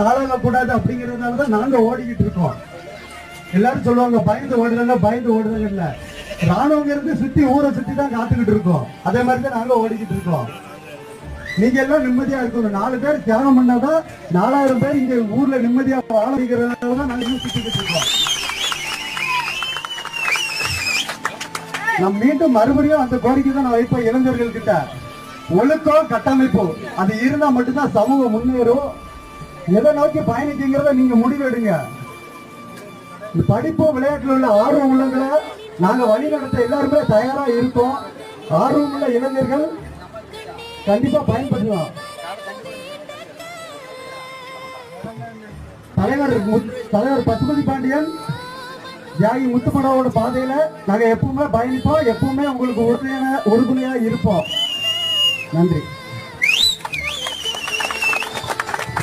ஆளாகக்கூடாது அப்படிங்கறதுனாலதான் நாங்க ஓடிக்கிட்டு இருக்கோம். எல்லாரும் சொல்லுவாங்க பயந்து ஓடுறாங்க இல்ல, ராணுவம் இருந்து சுத்தி ஊரை சுத்தி தான் காத்துக்கிட்டு இருக்கோம். அதே மாதிரிதான் நாங்க ஓடிக்கிட்டு இருக்கோம். நீங்க எல்லாம் நிம்மதியா இருக்கணும். 4 பேர் தியாகம் பண்ணாதான் 4000 பேர் இங்க ஊர்ல நிம்மதியா வாழறதுனாலதான் நாங்க சுத்திக்கிட்டு இருக்கோம். நம்ம மீண்டும் மறுபடியும் அந்த கோரிக்கை தான் நான் வைப்பேன் இளைஞர்கள் கிட்ட. ஒழுக்கம் கட்டமைப்பு அது இருந்தா மட்டும்தான் சமூகம் முன்னேறும். எதை நோக்கி பயணிக்குங்கிறத நீங்க முடிவெடுங்க. படிப்பு விளையாட்டுல உள்ள ஆர்வம் உள்ளவங்களை நாங்க வழி நடத்த எல்லாருமே தயாரா இருக்கோம். ஆர்வம் உள்ள இளைஞர்கள் கண்டிப்பா பயன்படுத்தலாம். தலைவர் பசுபதி பாண்டியன் தியாகி முத்துமனோட பாதையில நாங்க எப்பவுமே பயணிப்போம். எப்பவுமே உங்களுக்கு உறுதுணையா இருப்போம். நன்றி.